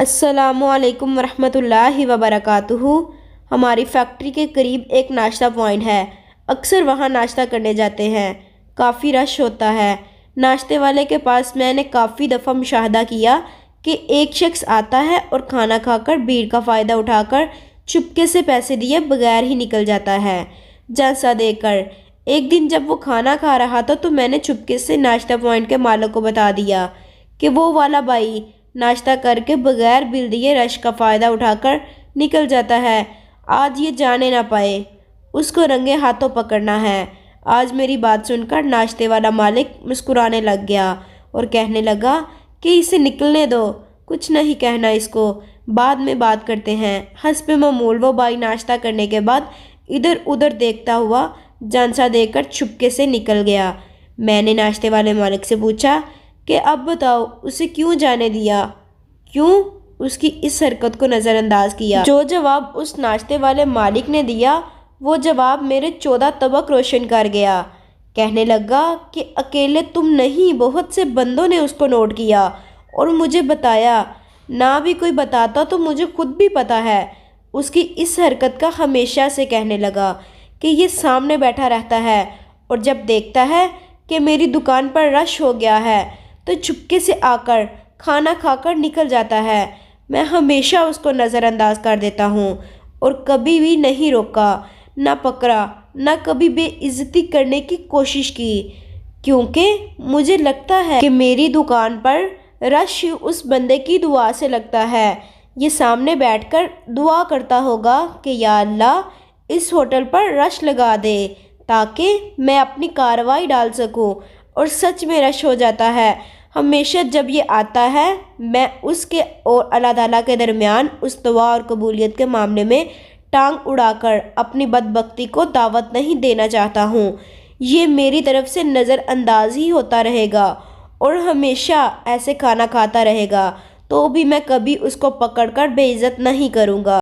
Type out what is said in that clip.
السلام علیکم ورحمۃ اللہ وبرکاتہ۔ ہماری فیکٹری کے قریب ایک ناشتہ پوائنٹ ہے، اکثر وہاں ناشتہ کرنے جاتے ہیں۔ کافی رش ہوتا ہے۔ ناشتے والے کے پاس میں نے کافی دفعہ مشاہدہ کیا کہ ایک شخص آتا ہے اور کھانا کھا کر بھیڑ کا فائدہ اٹھا کر چپکے سے پیسے دیے بغیر ہی نکل جاتا ہے، جلسہ دے کر۔ ایک دن جب وہ کھانا کھا رہا تھا تو میں نے چپکے سے ناشتہ پوائنٹ کے مالک کو بتا دیا کہ وہ والا بھائی ناشتہ کر کے بغیر بل دیے رش کا فائدہ اٹھا کر نکل جاتا ہے، آج یہ جانے نہ پائے، اس کو رنگے ہاتھوں پکڑنا ہے۔ آج میری بات سن کر ناشتے والا مالک مسکرانے لگ گیا اور کہنے لگا کہ اسے نکلنے دو، کچھ نہیں کہنا اس کو، بعد میں بات کرتے ہیں۔ حسب معمول وہ بھائی ناشتہ کرنے کے بعد ادھر ادھر دیکھتا ہوا جھانسا دے کر چھپکے سے نکل گیا۔ میں نے ناشتے والے مالک سے پوچھا کہ اب بتاؤ اسے کیوں جانے دیا، کیوں اس کی اس حرکت کو نظر انداز کیا؟ جو جواب اس ناشتے والے مالک نے دیا وہ جواب میرے 14 طبق روشن کر گیا۔ کہنے لگا کہ اکیلے تم نہیں، بہت سے بندوں نے اس کو نوٹ کیا اور مجھے بتایا، نہ بھی کوئی بتاتا تو مجھے خود بھی پتا ہے۔ اس کی اس حرکت کا ہمیشہ سے کہنے لگا کہ یہ سامنے بیٹھا رہتا ہے اور جب دیکھتا ہے کہ میری دکان پر رش ہو گیا ہے تو چپکے سے آ کر کھانا کھا کر نکل جاتا ہے۔ میں ہمیشہ اس کو نظر انداز کر دیتا ہوں اور کبھی بھی نہیں روکا، نہ پکڑا، نہ کبھی بے عزتی کرنے کی کوشش کی، کیونکہ مجھے لگتا ہے کہ میری دکان پر رش اس بندے کی دعا سے لگتا ہے۔ یہ سامنے بیٹھ کر دعا کرتا ہوگا کہ یا اللہ اس ہوٹل پر رش لگا دے تاکہ میں اپنی کارروائی ڈال سکوں، اور سچ میں رش ہو جاتا ہے۔ ہمیشہ جب یہ آتا ہے میں اس کے اور اللہ تعالیٰ کے درمیان اس دعا اور قبولیت کے معاملے میں ٹانگ اڑا کر اپنی بدبختی کو دعوت نہیں دینا چاہتا ہوں۔ یہ میری طرف سے نظر انداز ہی ہوتا رہے گا اور ہمیشہ ایسے کھانا کھاتا رہے گا، تو بھی میں کبھی اس کو پکڑ کر بے عزت نہیں کروں گا۔